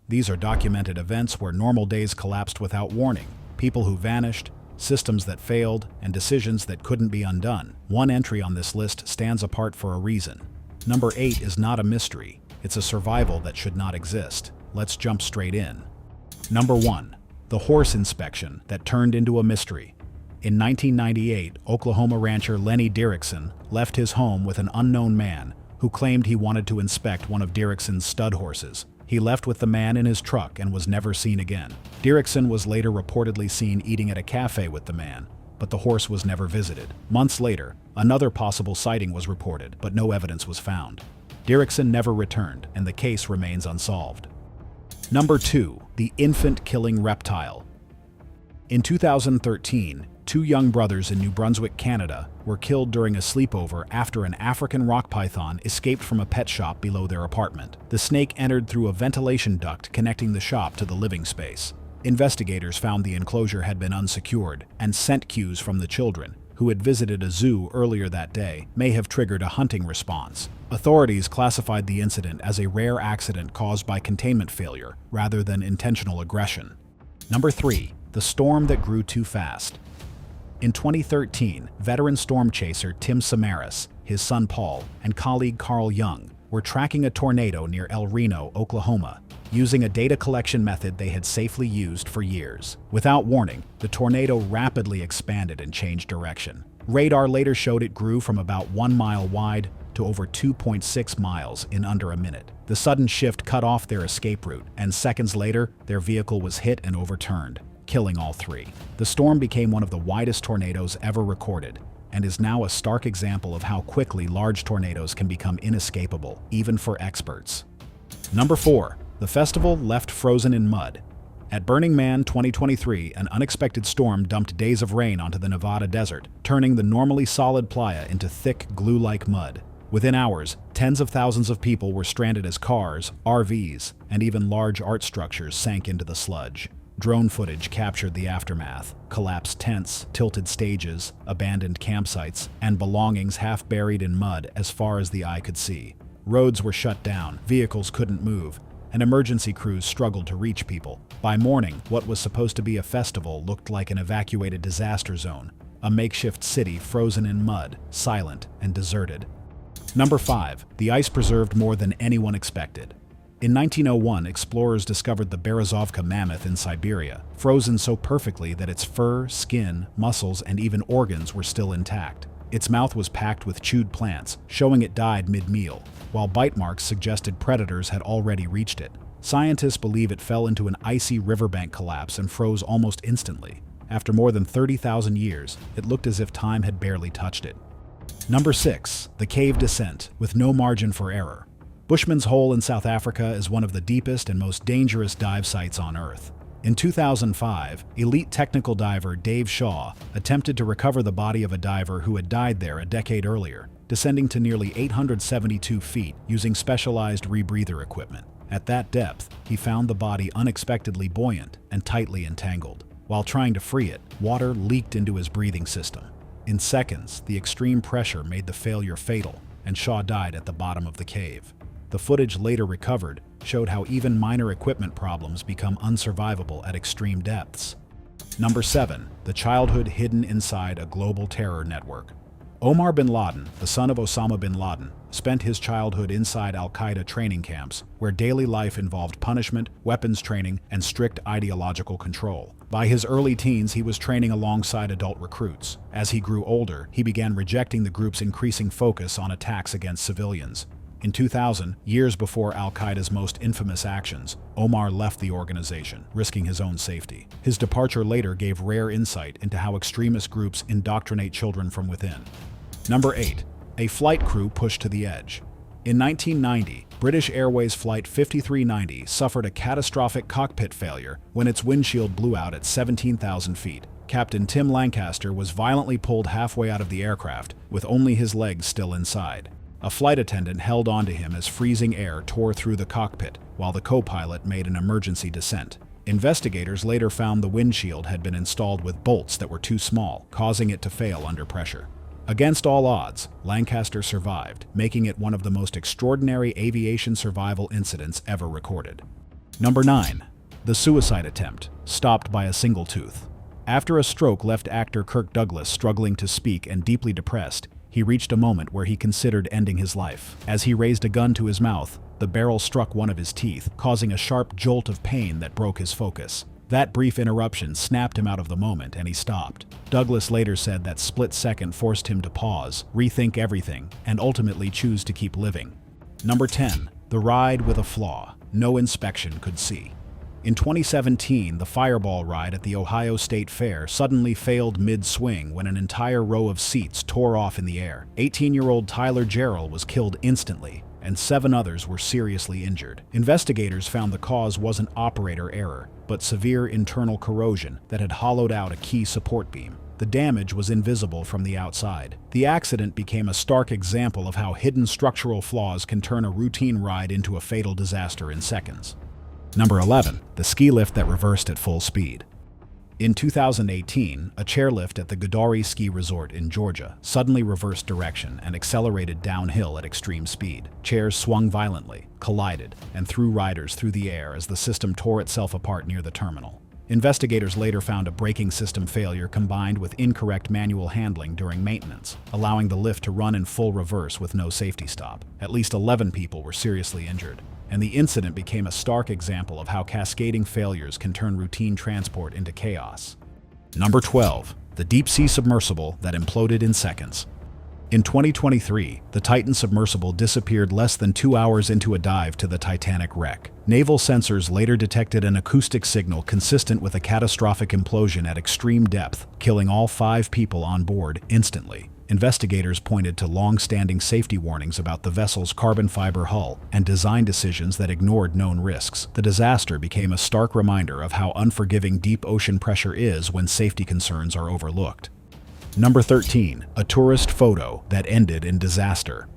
These are documented events where normal days collapsed without warning, people who vanished, systems that failed, and decisions that couldn't be undone. One entry on this list stands apart for a reason. Number 8 is not a mystery. It's a survival that should not exist. Let's jump straight in. Number 1. The horse inspection that turned into a mystery. In 1998, Oklahoma rancher Lenny Dirksen left his home with an unknown man who claimed he wanted to inspect one of Dirksen's stud horses. He left with the man in his truck and was never seen again. Dirksen was later reportedly seen eating at a cafe with the man, but the horse was never visited. Months later, another possible sighting was reported, but no evidence was found. Dirksen never returned, and the case remains unsolved. Number 2. The infant-killing reptile. In 2013, 2 young brothers in New Brunswick, Canada, were killed during a sleepover after an African rock python escaped from a pet shop below their apartment. The snake entered through a ventilation duct connecting the shop to the living space. Investigators found the enclosure had been unsecured, and scent cues from the children, who had visited a zoo earlier that day, may have triggered a hunting response. Authorities classified the incident as a rare accident caused by containment failure rather than intentional aggression. Number 3. The storm that grew too fast. In 2013, veteran storm chaser Tim Samaras, his son Paul, and colleague Carl Young were tracking a tornado near El Reno, Oklahoma, using a data collection method they had safely used for years. Without warning, the tornado rapidly expanded and changed direction. Radar later showed it grew from about 1 mile wide to over 2.6 miles in under a minute. The sudden shift cut off their escape route, and seconds later, their vehicle was hit and overturned, killing all 3. The storm became one of the widest tornadoes ever recorded, and is now a stark example of how quickly large tornadoes can become inescapable, even for experts. Number 4. The festival left frozen in mud. At Burning Man 2023, an unexpected storm dumped days of rain onto the Nevada desert, turning the normally solid playa into thick, glue-like mud. Within hours, tens of thousands of people were stranded as cars, RVs, and even large art structures sank into the sludge. Drone footage captured the aftermath: collapsed tents, tilted stages, abandoned campsites, and belongings half buried in mud as far as the eye could see. Roads were shut down, vehicles couldn't move, and emergency crews struggled to reach people. By morning, what was supposed to be a festival looked like an evacuated disaster zone, a makeshift city frozen in mud, silent and deserted. Number 5. The ice preserved more than anyone expected. In 1901, explorers discovered the Berezovka mammoth in Siberia, frozen so perfectly that its fur, skin, muscles, and even organs were still intact. Its mouth was packed with chewed plants, showing it died mid-meal, while bite marks suggested predators had already reached it. Scientists believe it fell into an icy riverbank collapse and froze almost instantly. After more than 30,000 years, it looked as if time had barely touched it. Number 6. The cave descent, with no margin for error. Bushman's Hole in South Africa is one of the deepest and most dangerous dive sites on Earth. In 2005, elite technical diver Dave Shaw attempted to recover the body of a diver who had died there a decade earlier, descending to nearly 872 feet using specialized rebreather equipment. At that depth, he found the body unexpectedly buoyant and tightly entangled. While trying to free it, water leaked into his breathing system. In seconds, the extreme pressure made the failure fatal, and Shaw died at the bottom of the cave. The footage later recovered showed how even minor equipment problems become unsurvivable at extreme depths. Number 7. The childhood hidden inside a global terror network. Omar bin Laden, the son of Osama bin Laden, spent his childhood inside al-Qaeda training camps, where daily life involved punishment, weapons training, and strict ideological control. By his early teens, he was training alongside adult recruits. As he grew older, he began rejecting the group's increasing focus on attacks against civilians. In 2000, years before al-Qaeda's most infamous actions, Omar left the organization, risking his own safety. His departure later gave rare insight into how extremist groups indoctrinate children from within. Number 8. A flight crew pushed to the edge. In 1990, British Airways Flight 5390 suffered a catastrophic cockpit failure when its windshield blew out at 17,000 feet. Captain Tim Lancaster was violently pulled halfway out of the aircraft, with only his legs still inside. A flight attendant held onto him as freezing air tore through the cockpit, while the co-pilot made an emergency descent. Investigators later found the windshield had been installed with bolts that were too small, causing it to fail under pressure. Against all odds, Lancaster survived, making it one of the most extraordinary aviation survival incidents ever recorded. Number 9. The suicide attempt, stopped by a single tooth. After a stroke left actor Kirk Douglas struggling to speak and deeply depressed, he reached a moment where he considered ending his life. As he raised a gun to his mouth, the barrel struck one of his teeth, causing a sharp jolt of pain that broke his focus. That brief interruption snapped him out of the moment, and he stopped. Douglas later said that split second forced him to pause, rethink everything, and ultimately choose to keep living. Number 10. The ride with a flaw no inspection could see. In 2017, the Fireball ride at the Ohio State Fair suddenly failed mid-swing when an entire row of seats tore off in the air. 18-year-old Tyler Jarrell was killed instantly, and 7 others were seriously injured. Investigators found the cause wasn't operator error, but severe internal corrosion that had hollowed out a key support beam. The damage was invisible from the outside. The accident became a stark example of how hidden structural flaws can turn a routine ride into a fatal disaster in seconds. Number 11. The ski lift that reversed at full speed. In 2018, a chairlift at the Godauri Ski Resort in Georgia suddenly reversed direction and accelerated downhill at extreme speed. Chairs swung violently, collided, and threw riders through the air as the system tore itself apart near the terminal. Investigators later found a braking system failure combined with incorrect manual handling during maintenance, allowing the lift to run in full reverse with no safety stop. At least 11 people were seriously injured, and the incident became a stark example of how cascading failures can turn routine transport into chaos. Number 12. The deep-sea submersible that imploded in seconds. In 2023, the Titan submersible disappeared less than 2 hours into a dive to the Titanic wreck. Naval sensors later detected an acoustic signal consistent with a catastrophic implosion at extreme depth, killing all 5 people on board instantly. Investigators pointed to long-standing safety warnings about the vessel's carbon fiber hull and design decisions that ignored known risks. The disaster became a stark reminder of how unforgiving deep ocean pressure is when safety concerns are overlooked. Number 13. A tourist photo that ended in disaster.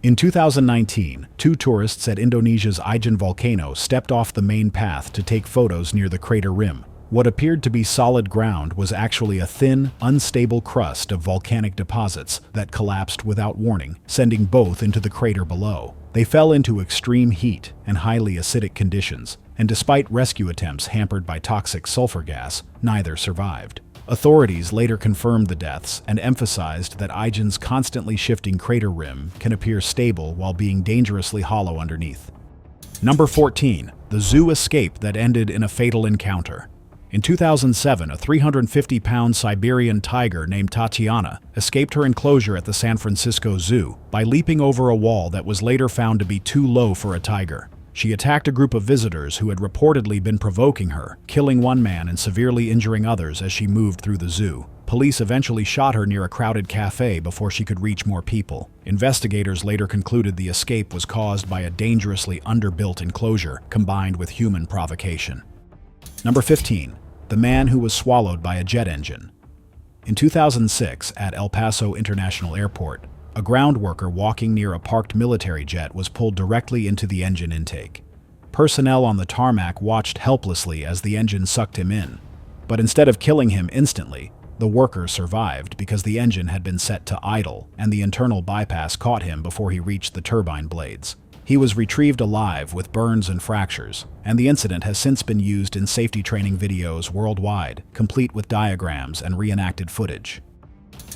In 2019, 2 tourists at Indonesia's Ijen volcano stepped off the main path to take photos near the crater rim. What appeared to be solid ground was actually a thin, unstable crust of volcanic deposits that collapsed without warning, sending both into the crater below. They fell into extreme heat and highly acidic conditions, and despite rescue attempts hampered by toxic sulfur gas, neither survived. Authorities later confirmed the deaths and emphasized that Ijen's constantly shifting crater rim can appear stable while being dangerously hollow underneath. Number 14. The zoo escape that ended in a fatal encounter. In 2007, a 350-pound Siberian tiger named Tatiana escaped her enclosure at the San Francisco Zoo by leaping over a wall that was later found to be too low for a tiger. She attacked a group of visitors who had reportedly been provoking her, killing one man and severely injuring others as she moved through the zoo. Police eventually shot her near a crowded cafe before she could reach more people. Investigators later concluded the escape was caused by a dangerously underbuilt enclosure combined with human provocation. Number 15. The man who was swallowed by a jet engine. In 2006, at El Paso International Airport, a ground worker walking near a parked military jet was pulled directly into the engine intake. Personnel on the tarmac watched helplessly as the engine sucked him in, but instead of killing him instantly, the worker survived because the engine had been set to idle and the internal bypass caught him before he reached the turbine blades. He was retrieved alive with burns and fractures, and the incident has since been used in safety training videos worldwide, complete with diagrams and reenacted footage.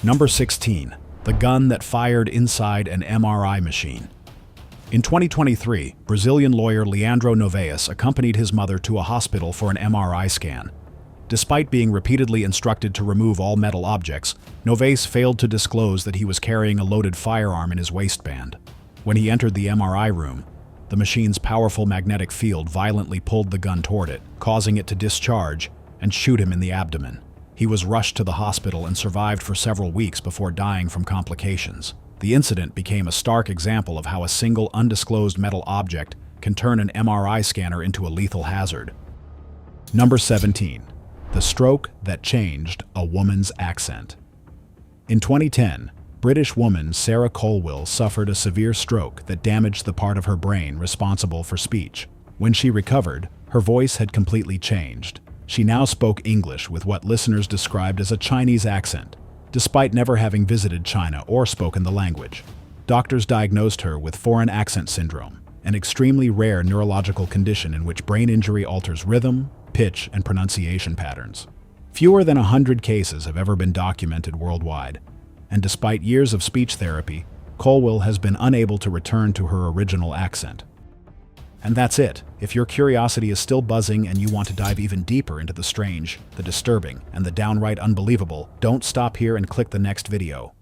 Number 16. The gun that fired inside an MRI machine. In 2023, Brazilian lawyer Leandro Novaes accompanied his mother to a hospital for an MRI scan. Despite being repeatedly instructed to remove all metal objects, Novaes failed to disclose that he was carrying a loaded firearm in his waistband. When he entered the MRI room, the machine's powerful magnetic field violently pulled the gun toward it, causing it to discharge and shoot him in the abdomen. He was rushed to the hospital and survived for several weeks before dying from complications. The incident became a stark example of how a single undisclosed metal object can turn an MRI scanner into a lethal hazard. Number 17. The stroke that changed a woman's accent. In 2010, British woman Sarah Colwell suffered a severe stroke that damaged the part of her brain responsible for speech. When she recovered, her voice had completely changed. She now spoke English with what listeners described as a Chinese accent, despite never having visited China or spoken the language. Doctors diagnosed her with foreign accent syndrome, an extremely rare neurological condition in which brain injury alters rhythm, pitch, and pronunciation patterns. Fewer than 100 cases have ever been documented worldwide, and despite years of speech therapy, Colwell has been unable to return to her original accent. And that's it. If your curiosity is still buzzing and you want to dive even deeper into the strange, the disturbing, and the downright unbelievable, don't stop here and click the next video.